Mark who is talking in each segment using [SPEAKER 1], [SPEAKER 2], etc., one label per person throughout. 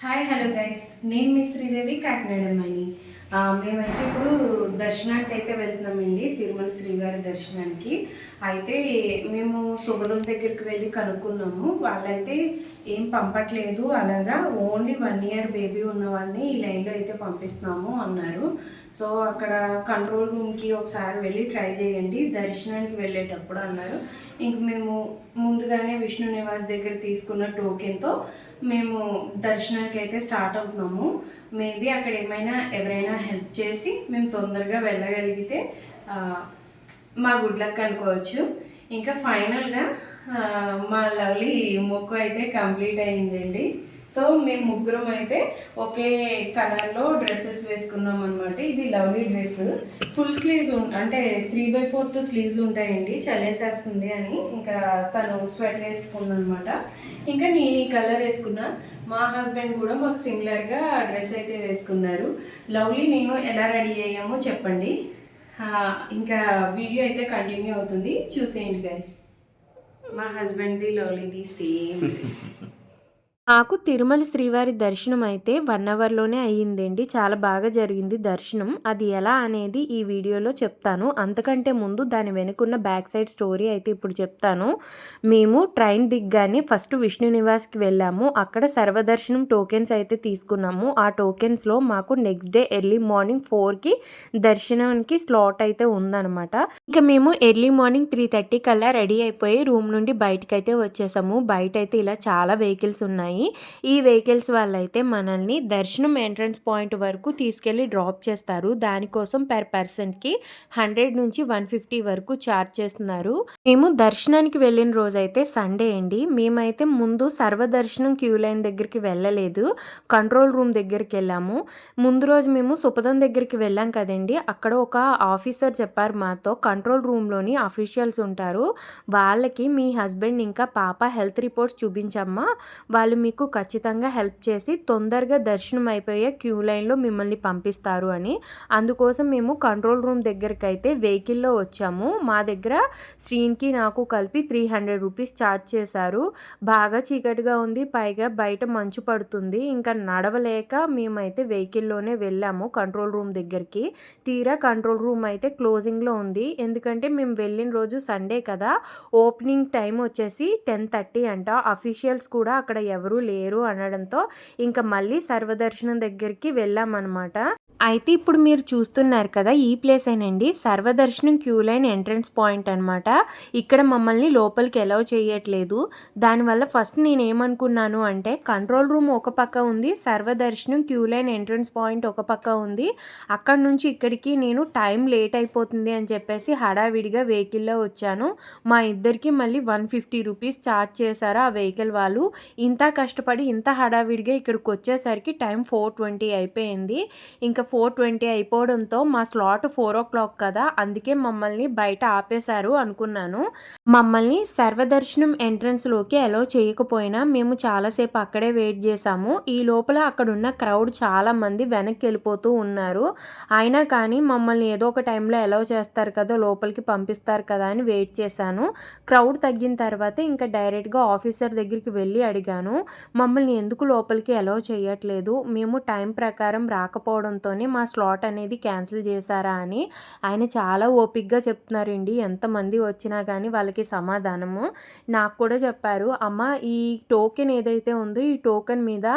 [SPEAKER 1] Hi hello guys, నేను మీ శ్రీదేవి కాకినాడ అమ్మాయిని. మేమైతే ఇప్పుడు దర్శనానికి అయితే వెళ్తున్నామండి, తిరుమల శ్రీవారి దర్శనానికి. అయితే మేము సుగదం దగ్గరికి వెళ్ళి కనుక్కున్నాము. వాళ్ళైతే ఏం పంపట్లేదు, అలాగా ఓన్లీ 1 year బేబీ ఉన్న వాళ్ళని ఈ లైన్లో అయితే పంపిస్తున్నాము అన్నారు. సో అక్కడ కంట్రోల్ రూమ్కి ఒకసారి వెళ్ళి ట్రై చేయండి దర్శనానికి వెళ్ళేటప్పుడు అన్నారు. ఇంక మేము ముందుగానే విష్ణు నివాస్ దగ్గర తీసుకున్న టోకెన్తో మేము దర్శనానికి అయితే స్టార్ట్ అవుతున్నాము. మేబీ అక్కడ ఎవరైనా హెల్ప్ చేసి మేము తొందరగా వెళ్ళగలిగితే మా గుడ్ లక్ అనుకోవచ్చు. ఇంకా ఫైనల్గా మా లవ్లీ మొక్కు అయితే కంప్లీట్ అయిందండి. సో మేము ముగ్గురం అయితే ఒకే కలర్లో డ్రెస్సెస్ వేసుకున్నాం అనమాట. ఇది లవ్లీ డ్రెస్, ఫుల్ స్లీవ్స్ అంటే 3/4 స్లీవ్స్ ఉంటాయండి, చలేసేస్తుంది అని ఇంకా తను స్వెటర్ వేసుకుంది అనమాట. ఇంకా నేను ఈ కలర్ వేసుకున్నా, మా హస్బెండ్ కూడా మాకు సిమిలర్గా డ్రెస్ అయితే వేసుకున్నారు. లవ్లీ నేను ఎలా రెడీ అయ్యామో చెప్పండి. ఇంకా వీడియో అయితే కంటిన్యూ అవుతుంది, చూసేయండి గైస్. మా హస్బెండ్ది లవ్లీది సేమ్.
[SPEAKER 2] నాకు తిరుమల శ్రీవారి దర్శనం అయితే 1 అవర్లోనే అయ్యిందండి. చాలా బాగా జరిగింది దర్శనం. అది ఎలా అనేది ఈ వీడియోలో చెప్తాను. అంతకంటే ముందు దాని వెనుకున్న బ్యాక్ సైడ్ స్టోరీ అయితే ఇప్పుడు చెప్తాను. మేము ట్రైన్ దిగ్గానే ఫస్ట్ విష్ణు నివాస్కి వెళ్ళాము. అక్కడ సర్వదర్శనం టోకెన్స్ అయితే తీసుకున్నాము. ఆ టోకెన్స్లో మాకు నెక్స్ట్ డే ఎర్లీ మార్నింగ్ 4కి దర్శనానికి స్లాట్ అయితే ఉందన్నమాట. ఇంకా మేము ఎర్లీ మార్నింగ్ 3:30 కల్లా రెడీ అయిపోయి రూమ్ నుండి బయటకైతే వచ్చేసాము. బయట అయితే ఇలా చాలా వెహికల్స్ ఉన్నాయి. ఈ వెహికల్స్ వాళ్ళైతే మనల్ని దర్శనం ఎంట్రన్స్ పాయింట్ వరకు తీసుకెళ్ళి డ్రాప్ చేస్తారు. దానికోసం పర్ పర్సన్కి 100 నుంచి 150 వరకు ఛార్జ్ చేస్తున్నారు. మేము దర్శనానికి వెళ్ళిన రోజైతే సండే అండి. మేమైతే ముందు సర్వదర్శనం క్యూ లైన్ దగ్గరికి వెళ్ళలేదు, కంట్రోల్ రూమ్ దగ్గరికి వెళ్ళాము. ముందు రోజు మేము సుపదం దగ్గరికి వెళ్ళాం కదండి, అక్కడ ఒక ఆఫీసర్ చెప్పారు మాతో, కంట్రోల్ రూమ్లోని అఫీషియల్స్ ఉంటారు, వాళ్ళకి మీ హస్బెండ్ ఇంకా పాప హెల్త్ రిపోర్ట్స్ చూపించమ్మా, వాళ్ళు మీకు ఖచ్చితంగా హెల్ప్ చేసి తొందరగా దర్శనం అయిపోయే క్యూ లైన్లో మిమ్మల్ని పంపిస్తారు అని. అందుకోసం మేము కంట్రోల్ రూమ్ దగ్గరికి అయితే వెహికల్లో వచ్చాము. మా దగ్గర శ్రీన్కి నాకు కలిపి 300 రూపీస్ ఛార్జ్ చేశారు. బాగా చీకటిగా ఉంది, పైగా బయట మంచు పడుతుంది. ఇంకా నడవలేక మేమైతే వెహికల్లోనే వెళ్ళాము కంట్రోల్ రూమ్ దగ్గరికి. తీరా కంట్రోల్ రూమ్ అయితే క్లోజింగ్లో ఉంది, ఎందుకంటే మేము వెళ్ళిన రోజు సండే కదా. ఓపెనింగ్ టైం వచ్చేసి 10:30 అంట. అఫీషియల్స్ కూడా అక్కడ ఎవరు లేరు అనడంతో ఇంకా మళ్ళీ సర్వదర్శనం దగ్గరికి వెళ్ళామన్నమాట. అయితే ఇప్పుడు మీరు చూస్తున్నారు కదా, ఈ ప్లేస్ ఏనండి సర్వదర్శనం క్యూ లైన్ ఎంట్రన్స్ పాయింట్ అనమాట. ఇక్కడ మమ్మల్ని లోపలికి అలౌ చేయట్లేదు. దానివల్ల ఫస్ట్ నేను ఏమనుకున్నాను అంటే, కంట్రోల్ రూమ్ ఒక పక్క ఉంది, సర్వదర్శనం క్యూ లైన్ ఎంట్రన్స్ పాయింట్ ఒక పక్క ఉంది, అక్కడ నుంచి ఇక్కడికి నేను టైం లేట్ అయిపోతుంది అని చెప్పేసి హడావిడిగా వెహికల్లో వచ్చాను. మా ఇద్దరికి మళ్ళీ 150 రూపీస్ ఛార్జ్ చేశారు ఆ వెహికల్ వాళ్ళు. ఇంత కష్టపడి ఇంత హడావిడిగా ఇక్కడికి వచ్చేసరికి టైం 4:20 అయిపోయింది. ఇంకా 4:20 అయిపోవడంతో మా స్లాట్ 4 o'clock కదా, అందుకే మమ్మల్ని బయట ఆపేశారు అనుకున్నాను. మమ్మల్ని సర్వదర్శనం ఎంట్రన్స్లోకి అలౌ చేయకపోయినా మేము చాలాసేపు అక్కడే వెయిట్ చేసాము. ఈ లోపల అక్కడున్న క్రౌడ్ చాలామంది వెనక్కి వెళ్ళిపోతూ ఉన్నారు. అయినా కానీ మమ్మల్ని ఏదో ఒక టైంలో అలౌ చేస్తారు కదా, లోపలికి పంపిస్తారు కదా అని వెయిట్ చేశాను. క్రౌడ్ తగ్గిన తర్వాత ఇంకా డైరెక్ట్గా ఆఫీసర్ దగ్గరికి వెళ్ళి అడిగాను, మమ్మల్ని ఎందుకు లోపలికి అలౌ చేయట్లేదు, మేము టైం ప్రకారం రాకపోవడంతోనే మా స్లాట్ అనేది క్యాన్సిల్ చేశారా అని. ఆయన చాలా ఓపిక్గా చెప్తున్నారండి, ఎంతమంది వచ్చినా కానీ వాళ్ళకి సమాధానము. నాకు కూడా చెప్పారు, అమ్మ ఈ టోకెన్ ఏదైతే ఉందో ఈ టోకెన్ మీద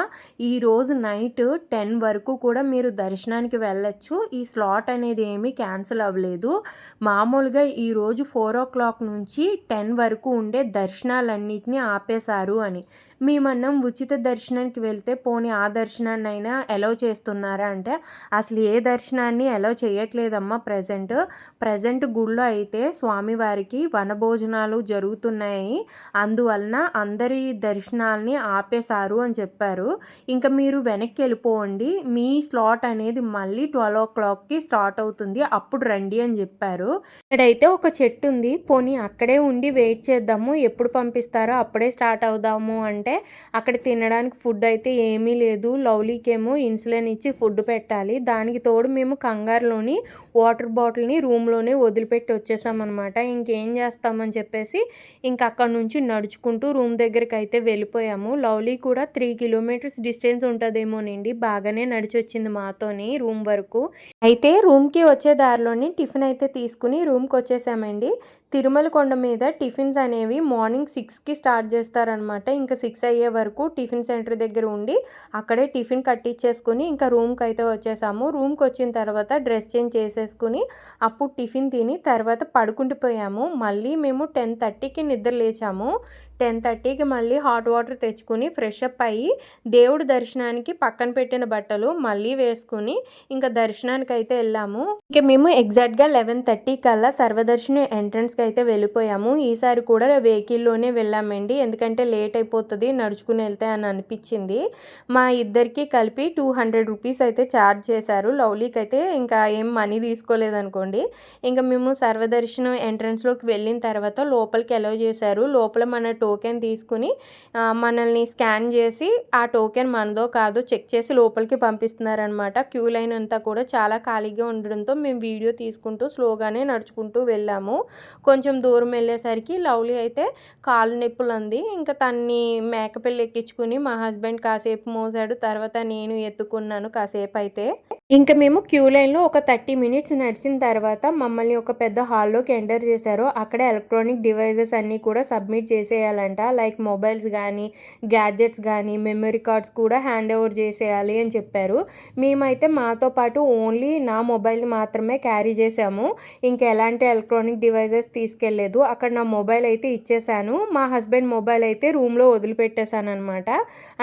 [SPEAKER 2] ఈరోజు నైట్ 10 వరకు కూడా మీరు దర్శనానికి వెళ్ళచ్చు, ఈ స్లాట్ అనేది ఏమీ క్యాన్సిల్ అవ్వలేదు, మామూలుగా ఈరోజు 4 o'clock నుంచి 10 వరకు ఉండే దర్శనాలన్నిటినీ ఆపేశారు అని. మేమన్నాం ఉచిత దర్శనానికి వెళ్తే పోనీ ఆ దర్శనాన్ని అయినా అలౌ చేస్తున్నారా అంటే, అసలు ఏ దర్శనాన్ని అలౌ చేయట్లేదమ్మా. ప్రజెంట్ గుళ్ళో అయితే స్వామివారికి వనభోజనాలు జరుగుతున్నాయి, అందువలన అందరి దర్శనాల్ని ఆపేశారు అని చెప్పారు. ఇంకా మీరు వెనక్కి వెళ్ళిపోండి, మీ స్లాట్ అనేది మళ్ళీ 12 o'clockకి స్టార్ట్ అవుతుంది, అప్పుడు రండి అని చెప్పారు. ఇక్కడైతే ఒక చెట్టు ఉంది, పోనీ అక్కడే ఉండి వెయిట్ చేద్దాము, ఎప్పుడు పంపిస్తారో అప్పుడే స్టార్ట్ అవుదాము అంటే అక్కడ తినడానికి ఫుడ్ అయితే ఏమీ లేదు. లవ్లీకేమో ఇన్సులిన్ ఇచ్చి ఫుడ్ పెట్టాలి, దానికి తోడు మేము కంగారులోని వాటర్ బాటిల్‌ని రూమ్‌లోనే వదిలిపెట్టి వచ్చేసామనమాట. ఇంకేం చేస్తామని చెప్పేసి ఇంక అక్కడి నుంచి నడుచుకుంటూ రూమ్ దగ్గరికైతే వెళ్ళిపోయాము. లవ్లీ కూడా 3 కిలోమీటర్స్ డిస్టెన్స్ ఉంటదేమోనండి. బాగానే నడిచొచ్చింది మాతోని రూమ్ వరకు. అయితే రూమ్‌కి వచ్చే దారిలోనే టిఫిన్ అయితే తీసుకుని రూమ్‌కొచ్చేసామండి. తిరుమల కొండ మీద టిఫిన్స్ అనేవి మార్నింగ్ 6కి స్టార్ట్ చేస్తారనమాట. ఇంకా 6 అయ్యే వరకు టిఫిన్ సెంటర్ దగ్గర ఉండి అక్కడే టిఫిన్ కట్టిచ్చేసుకొని ఇంకా రూమ్‌కైతే వచ్చేసాము. రూమ్‌కొచ్చిన తర్వాత డ్రెస్ చేంజ్ చేసేసుకొని అప్పుడు టిఫిన్ తిని తర్వాత పడుకుండిపోయాము. మళ్ళీ మేము 10:30కి నిద్ర లేచాము. 10:30కి మళ్ళీ హాట్ వాటర్ తెచ్చుకొని ఫ్రెష్ అప్ అయ్యి దేవుడి దర్శనానికి పక్కన పెట్టిన బట్టలు మళ్ళీ వేసుకుని ఇంకా దర్శనానికైతే వెళ్ళాము. ఇంక మేము ఎగ్జాక్ట్‌గా 11:30 కల్లా సర్వదర్శనం ఎంట్రన్స్‌కి అయితే వెళ్ళిపోయాము. ఈసారి కూడా వెహికల్‌లోనే వెళ్ళామండి. ఎందుకంటే లేట్ అయిపోతది నడుచుకుని వెళ్తే అని అనిపించింది. మా ఇద్దరికి కలిపి 200 రూపీస్ అయితే ఛార్జ్ చేశారు. లవ్లీకి అయితే ఇంకా ఏం మనీ తీసుకోలేదనుకోండి. ఇంక మేము సర్వదర్శనం ఎంట్రన్స్‌లోకి వెళ్ళిన తర్వాత లోపలికి అలౌ చేశారు. లోపల మన టోకెన్ తీసుకుని మనల్ని స్కాన్ చేసి ఆ టోకెన్ మనదో కాదో చెక్ చేసి లోపలికి పంపిస్తున్నారనమాట. క్యూ లైన్ అంతా కూడా చాలా ఖాళీగా ఉండడంతో మేము వీడియో తీసుకుంటూ స్లోగానే నడుచుకుంటూ వెళ్ళాము. కొంచెం దూరం వెళ్ళేసరికి లవ్లీ అయితే కాళ్ళు నొప్పులు అంది. ఇంకా తన్ని మేకపిల్ల ఎక్కించుకుని మా హస్బెండ్ కాసేపు మోసాడు. తర్వాత నేను ఎత్తుకున్నాను కాసేపు అయితే. ఇంక మేము క్యూ లైన్‌లో ఒక 30 మినిట్స్ నడిచిన తర్వాత మమ్మల్ని ఒక పెద్ద హాల్లోకి ఎంటర్ చేశారు. అక్కడ ఎలక్ట్రానిక్ డివైజెస్ అన్నీ కూడా సబ్మిట్ చేసేయాలంట. లైక్ మొబైల్స్ గానీ, గ్యాడ్జెట్స్ గానీ, మెమరీ కార్డ్స్ కూడా హ్యాండ్ ఓవర్ చేసేయాలి అని చెప్పారు. మేమైతే మాతో పాటు ఓన్లీ నా మొబైల్‌ని మాత్రమే క్యారీ చేసాము. ఇంక ఎలాంటి ఎలక్ట్రానిక్ డివైజెస్ తీసుకెళ్ళలేదు. అక్కడ నా మొబైల్ అయితే ఇచ్చేసాను. మా హస్బెండ్ మొబైల్ అయితే రూమ్‌లో వదిలిపెట్టేసాననమాట.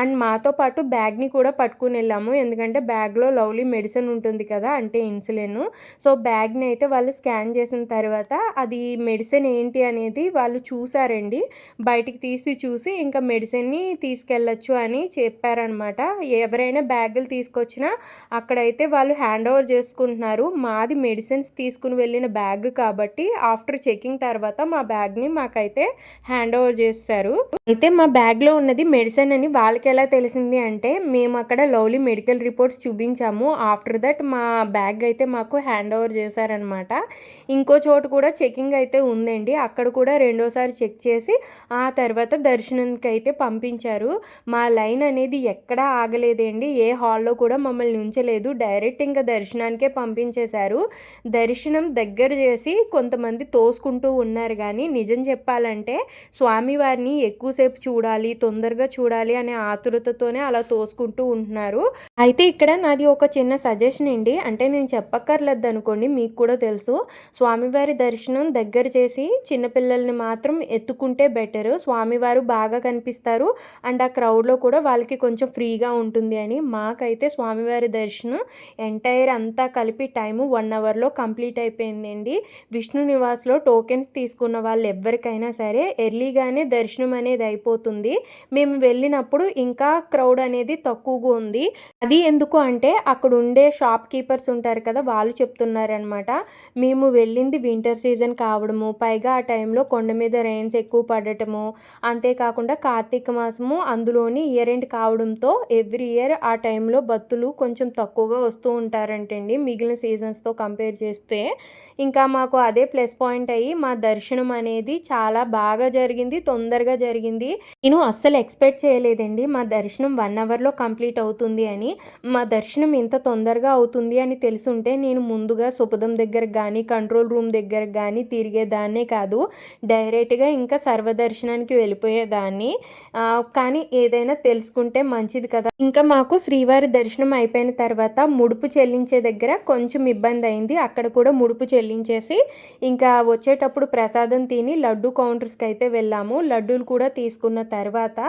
[SPEAKER 2] అండ్ మాతో పాటు బ్యాగ్‌ని కూడా పట్టుకుని వెళ్ళాము. ఎందుకంటే బ్యాగ్‌లో లవ్లీ మెడిసిన్ ఉంటుంది కదా, అంటే ఇన్సులిన్. సో బ్యాగ్‌ని అయితే వాళ్ళు స్కాన్ చేసిన తర్వాత అది మెడిసిన్ ఏంటి అనేది వాళ్ళు చూసారండి. బయటికి తీసి చూసి ఇంకా మెడిసిన్ని తీసుకెళ్ళొచ్చు అని చెప్పారనమాట. ఎవరైనా బ్యాగులు తీసుకొచ్చినా అక్కడైతే వాళ్ళు హ్యాండ్ ఓవర్ చేసుకుంటున్నారు. మాది మెడిసిన్స్ తీసుకుని వెళ్ళిన బ్యాగ్ కాబట్టి ఆఫ్టర్ చెకింగ్ తర్వాత మా బ్యాగ్‌ని మాకైతే హ్యాండ్ ఓవర్ చేస్తారు. అయితే మా బ్యాగ్‌లో ఉన్నది మెడిసిన్ అని వాళ్ళకి ఎలా తెలిసింది అంటే మేము అక్కడ లవ్లీ మెడికల్ రిపోర్ట్స్ చూపించాము. ఆఫ్టర్ దట్ మా బ్యాగ్ అయితే మాకు హ్యాండ్ ఓవర్ చేశారనమాట. ఇంకో చోటు కూడా చెకింగ్ అయితే ఉందండి. అక్కడ కూడా రెండోసారి చెక్ చేసి ఆ తర్వాత దర్శనంకి అయితే పంపించారు. మా లైన్ అనేది ఎక్కడా ఆగలేదండి. ఏ హాల్లో కూడా మమ్మల్ని ఉంచలేదు. డైరెక్ట్ ఇంకా దర్శనానికే పంపించేశారు. దర్శనం దగ్గర చేసి కొంతమంది తోసుకుంటూ ఉన్నారు కానీ నిజం చెప్పాలంటే స్వామివారిని ఎక్కువసేపు చూడాలి, తొందరగా చూడాలి అనే ఆతురతతోనే అలా తోసుకుంటూ ఉంటున్నారు. అయితే ఇక్కడ నాది ఒక చిన్న సజెషన్ అండి. అంటే నేను చెప్పక్కర్లేదు అనుకోండి, మీకు కూడా తెలుసు. స్వామివారి దర్శనం దగ్గర చేసి చిన్నపిల్లల్ని మాత్రం ఎత్తుకుంటే బెటర్. స్వామివారు బాగా కనిపిస్తారు అండ్ ఆ క్రౌడ్లో కూడా వాళ్ళకి కొంచెం ఫ్రీగా ఉంటుంది అని. మాకైతే స్వామివారి దర్శనం ఎంటైర్ అంతా కలిపి టైము 1 అవర్లో కంప్లీట్ అయిపోయిందండి. విష్ణు నివాస్లో టోకెన్స్ తీసుకున్న వాళ్ళు ఎవరికైనా సరే ఎర్లీగానే దర్శనం అనేది అయిపోతుంది. మేము వెళ్ళినప్పుడు ఇంకా క్రౌడ్ అనేది తక్కువగా ఉంది. అది ఎందుకు అంటే అక్కడ ఉండే షాప్ కీపర్స్ ఉంటారు కదా, వాళ్ళు చెప్తున్నారనమాట. మేము వెళ్ళింది వింటర్ సీజన్ కావడము, పైగా ఆ టైంలో కొండ మీద రెయిన్స్ ఎక్కువ పడటము, అంతేకాకుండా కార్తీక మాసము అందులోని ఇయర్ ఎండ్ కావడంతో ఎవ్రీ ఇయర్ ఆ టైంలో భక్తులు కొంచెం తక్కువగా వస్తూ ఉంటారంటండి మిగిలిన సీజన్స్తో కంపేర్ చేస్తే. ఇంకా మాకు అదే ప్లస్ పాయింట్ అయ్యి మా దర్శనం అనేది చాలా బాగా జరిగింది, తొందరగా జరిగింది. నేను అస్సలు ఎక్స్పెక్ట్ చేయలేదండి మా దర్శనం 1 అవర్లో కంప్లీట్ అవుతుంది అని. మా దర్శనం ఇంత తొందరగా అవుతుంది అని తెలుసుంటే నేను ముందుగా సుపదం దగ్గరకు కానీ, కంట్రోల్ రూమ్ దగ్గరకు కానీ తిరిగేదాన్నే కాదు. డైరెక్ట్గా ఇంకా సర్వదర్శనానికి వెళ్ళిపోయేదాన్ని. కానీ ఏదైనా తెలుసుకుంటే మంచిది కదా. ఇంకా మాకు శ్రీవారి దర్శనం అయిపోయిన తర్వాత ముడుపు చెల్లించే దగ్గర కొంచెం ఇబ్బంది అయింది. అక్కడ కూడా ముడుపు చెల్లించేసి ఇంకా వచ్చేటప్పుడు ప్రసాదం తిని లడ్డు కౌంటర్స్కి అయితే వెళ్ళాము. లడ్డూలు కూడా తీసుకున్న తర్వాత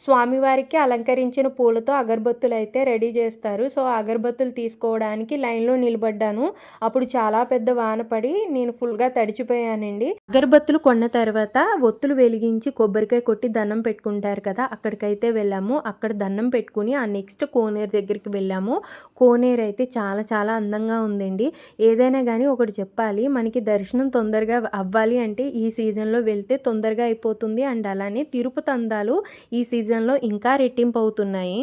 [SPEAKER 2] స్వామివారికి అలంకరించిన పూలతో అగరబత్తులు అయితే రెడీ చేస్తారు. సో అగరబత్తులు తీసుకోవడానికి లైన్లో నిలబడ్డాను. అప్పుడు చాలా పెద్ద వాన పడి నేను ఫుల్గా తడిచిపోయానండి. అగరబత్తులు కొన్న తర్వాత ఒత్తులు వెలిగించి కొబ్బరికాయ కొట్టి దండం పెట్టుకుంటారు కదా, అక్కడికైతే వెళ్ళాము. అక్కడ దండం పెట్టుకుని ఆ నెక్స్ట్ కోనేరు దగ్గరికి వెళ్ళాము. కోనేరు అయితే చాలా చాలా అందంగా ఉందండి. ఏదైనా కానీ ఒకటి చెప్పాలి, మనకి దర్శనం తొందరగా అవ్వాలి అంటే ఈ సీజన్లో వెళ్తే తొందరగా అయిపోతుంది. అండ్ అలానే తిరుపతి అందాలు ఈ సీజన్లో ఇంకా రెట్టింపు అవుతున్నాయి.